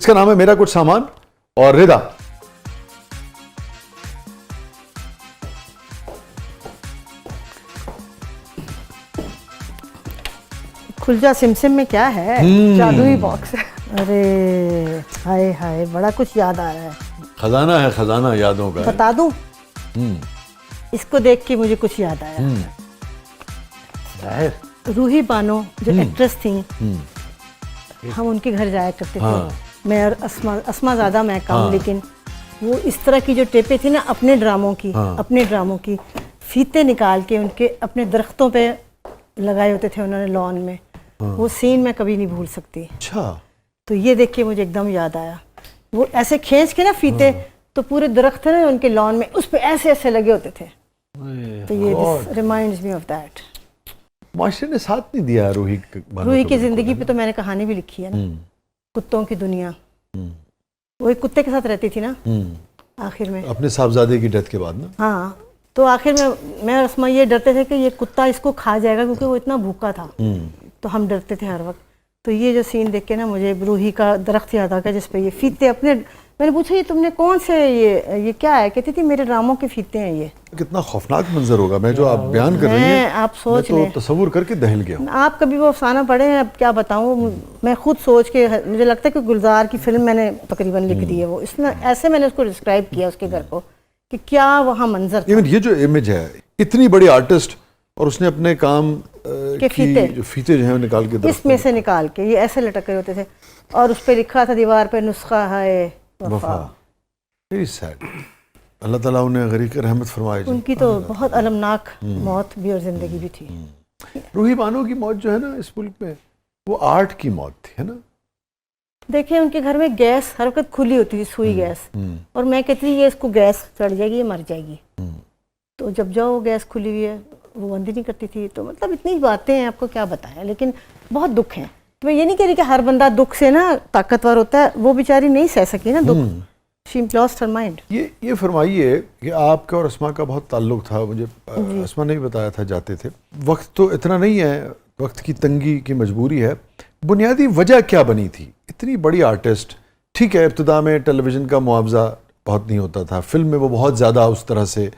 इसका नाम है मेरा कुछ सामान और रिदा। खुलजा सिमसिम में क्या है? जादुई बॉक्स है। अरे हाय हाय, बड़ा कुछ याद आ रहा है। खजाना है, खजाना यादों का। बता दूं? इसको देख के मुझे कुछ याद आया। रूही बानो जो एक्ट्रेस थी, हम उनके घर जाया करते थे। मैं और अस्मा ज़्यादा मैं कम, लेकिन वो इस तरह की जो टेपें थी ना अपने ड्रामों की फीते निकाल के उनके अपने दरख्तों पे लगाए होते थे उन्होंने लॉन में। वो सीन मैं कभी नहीं भूल सकती। अच्छा। तो ये देख के मुझे एकदम याद आया। वो ऐसे खींच के ना फीते, तो पूरे दरख्त ना उनके लॉन में उस पे ऐसे ऐसे लगे होते थे। तो ये reminds me of that. Master ने साथ नहीं दिया रूही की जिंदगी पे। तो मैंने कहानी भी लिखी है ना, कुत्तों की दुनिया। वो एक कुत्ते के साथ रहती थी ना आखिर में, अपने साहबजादे की डेथ के बाद ना। हाँ, तो आखिर में मैं और अस्मा ये डरते थे कि ये कुत्ता इसको खा जाएगा, क्योंकि वो इतना भूखा था। तो हम डरते थे हर वक्त। तो ये जो सीन देख के ना मुझे रूही का दरख्त याद आ गया जिस पे ये फीते अपने। मैंने पूछा ये तुमने कौन से ये क्या है? कहती थी मेरे ड्रामों के फीते हैं ये। कितना खौफनाक मंजर होगा। मैं जो आप बयान कर रही हैं, आप सोच मैं तो तसव्वुर करके दहल गया हूं। आप कभी वो अफसाना पढ़े हैं? अब क्या बताऊं, मैं खुद सोच के मुझे लगता है कि गुलजार की फिल्म मैंने तकरीबन लिख दी है। वो इसमें ऐसे मैंने उसको डिस्क्राइब किया उसके घर को कि क्या वहाँ मंजर था। ये जो इमेज है, इतनी बड़ी आर्टिस्ट और उसने अपने काम के फीते जो है निकाल के इसमें से निकाल के ये ऐसे लटक रहे होते थे, और उस पर लिखा था दीवार पे नुस्खा है वफा। Very sad. अल्लाह ताला उन्हें गरीक रहमत फरमाए। उनकी तो बहुत अलमनाक मौत भी और जिंदगी भी थी। रूही बानो की मौत जो है ना इस मुल्क में, वो आर्ट की मौत थी, है ना। देखिए उनके घर में गैस हर वक्त खुली होती थी, सुई गैस। और मैं कहती थी ये इसको गैस चढ़ जाएगी, ये मर जाएगी। तो जब जाओ गैस खुली हुई है, वो बंद ही नहीं करती थी। तो मतलब इतनी बातें हैं, आपको क्या बताएं। लेकिन बहुत दुख है। तो मैं ये नहीं कह रही कि हर बंदा दुख से ना ताकतवर होता है। वो बेचारी नहीं सह सकी ना दुख। She lost her mind. ये फरमाइए कि आपका और अस्मा का बहुत ताल्लुक था। मुझे अस्मा ने भी बताया था जाते थे। वक्त तो इतना नहीं है, वक्त की तंगी की मजबूरी है। बुनियादी वजह क्या बनी थी? इतनी बड़ी आर्टिस्ट, ठीक है इब्तिदा में टेलीविज़न का मुआवजा बहुत नहीं होता था, फिल्म में वो बहुत ज़्यादा उस तरह से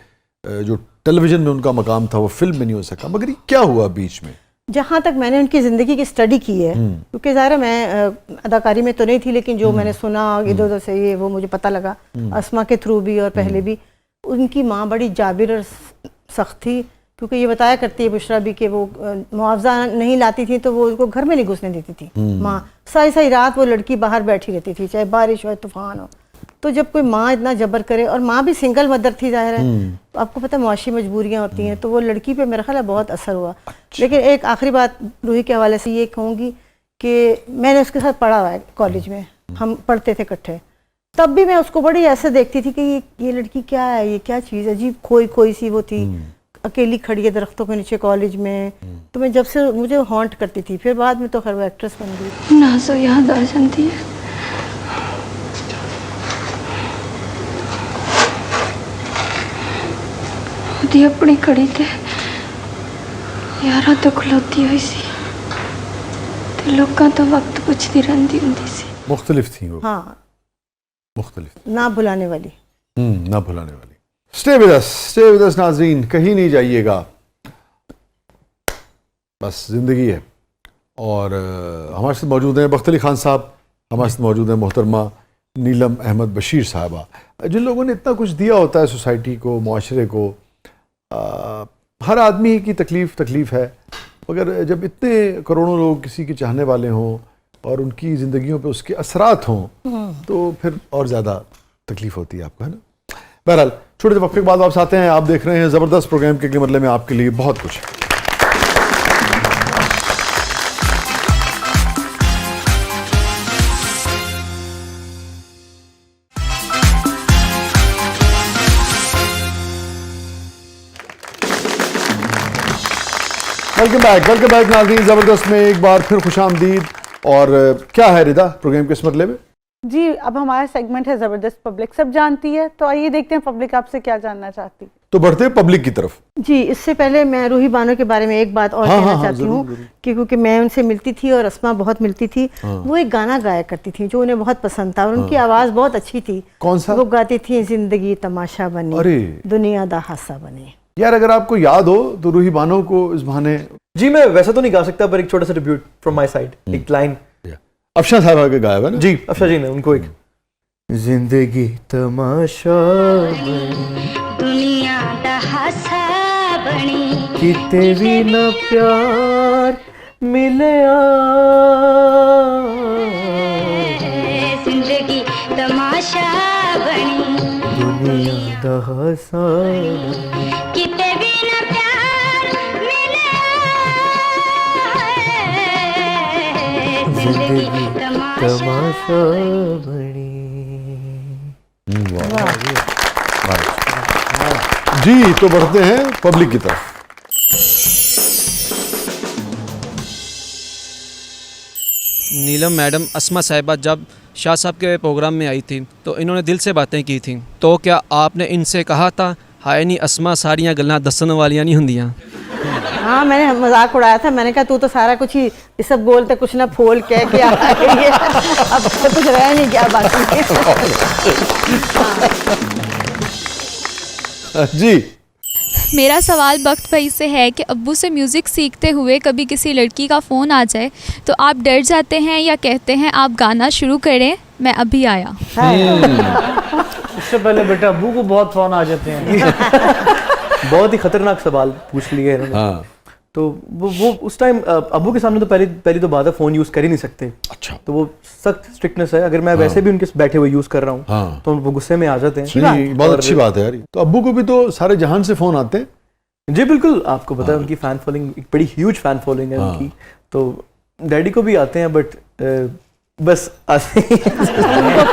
जो टेलीविज़न में उनका मकाम था वो फिल्म में नहीं हो सका। मगर ये क्या हुआ बीच में? जहाँ तक मैंने उनकी ज़िंदगी की स्टडी की है, क्योंकि ज़ाहिर मैं अदाकारी में तो नहीं थी, लेकिन जो मैंने सुना इधर उधर से ये वो मुझे पता लगा अस्मा के थ्रू भी और पहले भी। उनकी माँ बड़ी जाबिर और सख्त थी, क्योंकि ये बताया करती है बुशरा भी कि वो मुआवजा नहीं लाती थी तो वो उसको घर में नहीं घुसने देती थी माँ। सारी सारी रात वो लड़की बाहर बैठी रहती थी, चाहे बारिश हो तूफान हो। तो जब कोई माँ इतना जबर करे, और माँ भी सिंगल मदर थी ज़ाहिर है, तो आपको पता है मुआशी मजबूरियाँ होती हैं, तो वो लड़की पे मेरा ख्याल है बहुत असर हुआ। लेकिन एक आखिरी बात रूही के हवाले से ये कहूँगी कि मैंने उसके साथ पढ़ा हुआ है कॉलेज में, हम पढ़ते थे इकट्ठे। तब भी मैं उसको बड़ी ऐसे देखती थी कि ये लड़की क्या है, ये क्या चीज़ अजीब खोई सी वो थी, अकेली खड़ी है दरख्तों के नीचे कॉलेज में। तो मैं जब से मुझे हॉन्ट करती थी। फिर बाद में तो खैर वो एक्ट्रेस बन गई। नाज़ो याद आ जाती है, ਉਹਦੀ अपनी कड़ी ते यारा तो खलोती हुई सी ते लोकां तो वक्त पुछदी रहंदी हुंदी सी। मुख्तलिफ थी वो। हाँ, मुख्तलिफ, ना भुलाने वाली। ना भुलाने वाली। स्टे विद अस नाज़रीन, कहीं नहीं जाइएगा, बस ज़िंदगी है। और हमारे साथ मौजूद हैं बख्त अली खान साहब, हमारे साथ मौजूद हैं मोहतरमा नीलम अहमद बशीर साहबा। जिन लोगों ने इतना कुछ दिया होता है सोसाइटी को, माशरे को, हर आदमी की तकलीफ़ है, मगर जब इतने करोड़ों लोग किसी के चाहने वाले हों और उनकी ज़िंदगियों पे उसके असरात हों, तो फिर और ज़्यादा तकलीफ़ होती है आपको, है ना। बहरहाल छोटे से वक्फे के बाद वापस आते हैं। आप देख रहे हैं ज़बरदस्त प्रोग्राम के अगले मरले में आपके लिए बहुत कुछ है। वेलकम बैक नाज़रीन, ज़बरदस्त में एक बार फिर खुशामदीद। और क्या है रिदा प्रोग्राम के इस मरले में? जी, अब हमारा सेगमेंट है ज़बरदस्त पब्लिक सब जानती है, तो आइए देखते हैं पब्लिक आपसे क्या जानना चाहती है। तो बढ़ते हैं पब्लिक की तरफ। जी, इससे पहले मैं रूही बानो के बारे में एक बात और हाँ, कहना हाँ, चाहती जरूर, हूँ जरूर। कि क्योंकि मैं उनसे मिलती थी और अस्मा बहुत मिलती थी। वो एक गाना गाया करती थी जो उन्हें बहुत पसंद था और उनकी आवाज़ बहुत अच्छी थी। कौन सा? वो गाती थी, जिंदगी तमाशा बनी, अरे। दुनिया दा हासा बनी। यार अगर आपको याद हो तो रूही बानो को इस बहाने जी मैं वैसा तो नहीं गा सकता, पर एक छोटा सा ट्रिब्यूट फ्रॉम माय साइड, एक लाइन। अफशा साहब के गाया हुआ है ना? जी अफशा जी ने उनको एक जिंदगी तमाशा बनी, दुनिया दा हासा बनी, किते भी न प्यार मिले जिंदगी तमाशा बनी, दुनिया दा हासा बनी। किते भी न प्यार मिले, जिंदगी तमाशा तमाशा बनी। जी, तो बढ़ते हैं पब्लिक की तरफ। नीलम मैडम अस्मा साहिबा जब शाह साहब के प्रोग्राम में आई थी तो इन्होंने दिल से बातें की थी, तो क्या आपने इनसे कहा था हाय नहीं अस्मा सारियां गल्लां दसन वालियां नहीं हुंदियां? हाँ, मैंने मजाक उड़ाया था। मैंने कहा तू तो सारा कुछ ही ये सब बोलते कुछ ना फोल कह के आ रही है, अब तो कुछ रह नहीं गया बाकी। जी, मेरा सवाल बख्त भाई से है कि अब्बू से म्यूज़िक सीखते हुए कभी किसी लड़की का फ़ोन आ जाए तो आप डर जाते हैं या कहते हैं आप गाना शुरू करें, मैं अभी आया? उससे पहले बेटा अब्बू को बहुत फोन आ जाते हैं। बहुत ही खतरनाक सवाल पूछ लिए इन्होंने। हाँ। तो वो उस टाइम अब्बू के सामने तो पहली तो बात है फ़ोन यूज़ कर ही नहीं सकते। अच्छा। तो वो सख्त स्ट्रिक्टनेस है। अगर मैं वैसे भी उनके बैठे हुए यूज़ कर रहा हूँ हाँ। तो वो गुस्से में आ जाते हैं। नहीं, बहुत अच्छी बात है यार। तो अब्बू को भी तो सारे जहान से फोन आते हैं। जी बिल्कुल, आपको पता है उनकी फैन फॉलोइंग एक बड़ी ह्यूज फैन फॉलोइंग है उनकी। तो डैडी को भी आते हैं, बट बस आते हैं।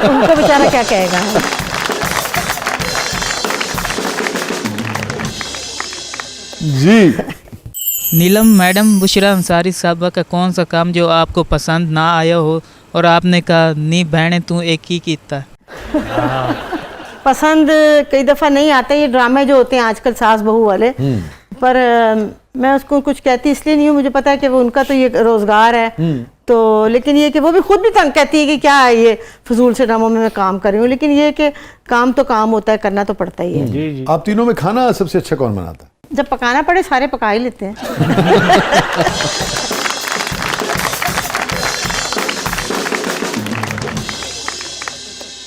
उनको बेचारा क्या कहेगा। जी, नीलम मैडम बुशरा अंसारी साहबा का कौन सा काम जो आपको पसंद ना आया हो और आपने कहा नी बहने तू एक ही कीता? पसंद कई दफ़ा नहीं आता, ये ड्रामे जो होते हैं आजकल सास बहू वाले। पर मैं उसको कुछ कहती इसलिए नहीं हूँ, मुझे पता है कि वो उनका तो ये रोज़गार है। तो लेकिन ये कि वो भी खुद भी तंग कहती है कि क्या है ये फजूल से ड्रामों में मैं काम कर रही हूँ, लेकिन ये कि काम तो काम होता है, करना तो पड़ता ही है। जी जी। आप तीनों में खाना सबसे अच्छा कौन बनाता है? जब पकाना पड़े सारे पका ही लेते हैं।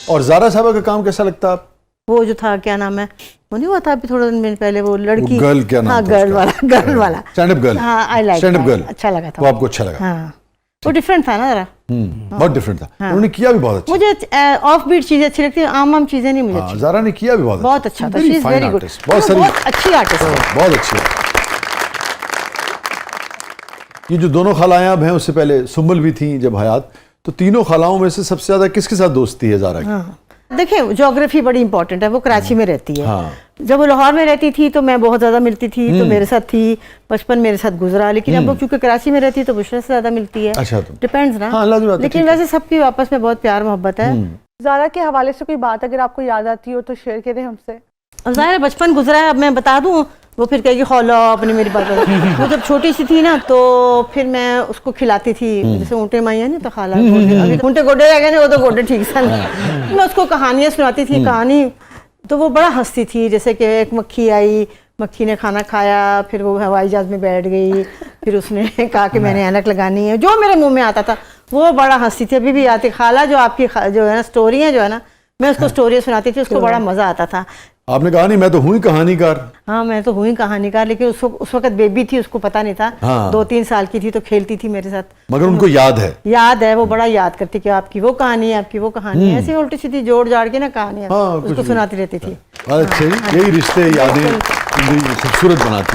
और ज़ारा साहबा का काम कैसा लगता है आप? वो जो था क्या नाम है, वो नहीं हुआ था अभी थोड़ा दिन पहले वो लड़की, वो गर्ल क्या नाम हाँ था गर्ल उसका? वाला, गर्ल वाला स्टैंड अप गर्ल। हाँ, I like stand up girl अच्छा लगा था वो आपको अच्छा लगा? हाँ, वो डिफरेंट था ना जरा। बहुत डिफरेंट था। उन्होंने किया भी बहुत अच्छा। मुझे ऑफ बीट चीजें अच्छी लगती हैं, आम चीजें नहीं मुझे हाँ, अच्छी। ज़ारा ने किया भी बहुत अच्छा था, Very she is fine very good, artist, बहुत सारी बहुत अच्छी आर्टिस्ट है। बहुत अच्छी है। ये जो दोनों खालाएं अब हैं, उससे पहले सुम्बल भी थी जब हयात, तो तीनों खालाओं में से सबसे ज्यादा किसके साथ दोस्ती है ज़ारा की? हाँ, देखिए ज्योग्राफी बड़ी इंपॉर्टेंट है। वो कराची में रहती है। हाँ। जब वो लाहौर में रहती थी तो मैं बहुत ज़्यादा मिलती थी, तो मेरे साथ थी, बचपन मेरे साथ गुजरा। लेकिन अब वो क्योंकि कराची में रहती है तो बुशरा से ज़्यादा मिलती है। अच्छा, तो डिपेंड्स ना। हाँ, लाज़मी बात है, लेकिन ठीक है। वैसे सबकी आपस में बहुत प्यार मोहब्बत है। ज़ारा के हवाले से कोई बात अगर आपको याद आती हो तो शेयर करें हमसे। और ज़ाहिर है बचपन गुजरा है, अब मैं बता दूं वो फिर कहेगी खौला अपनी मेरी बात करो। वो जब छोटी सी थी ना तो फिर मैं उसको खिलाती थी, जैसे ऊँटे माई है ना तो खाला अभी ऊँटे गोडे रह गए ना, वो तो गोडे ठीक सा नहीं। मैं उसको कहानियाँ सुनाती थी। कहानी तो वो बड़ा हंसती थी, जैसे कि एक मक्खी आई, मक्खी ने खाना खाया, फिर वो हवाई जहाज में बैठ गई, फिर उसने कहा कि मैंने ऐनक लगानी है, जो मेरे मुंह में आता था वो बड़ा हंसती थी। अभी भी आती खाला जो आपकी जो है ना स्टोरी है जो है ना, मैं उसको स्टोरी सुनाती थी, उसको बड़ा मजा आता था। आपने कहा नहीं मैं तो हूँ ही कहानीकार। हाँ, मैं तो हुई कहानीकार, लेकिन उस वक्त बेबी थी, उसको पता नहीं था। हाँ। 2-3 साल की थी तो खेलती थी मेरे साथ। मगर उनको याद है। याद है, वो बड़ा याद करती कि आपकी वो कहानी है, आपकी वो कहानी है, ऐसे उल्टी सीधी जोड़ जाड़ के ना कहानियाँ हाँ, कुछ उसको भी। सुनाती रहती थी। अच्छा, यही रिश्ते यादें जिंदगी खूबसूरत बनाती हैं।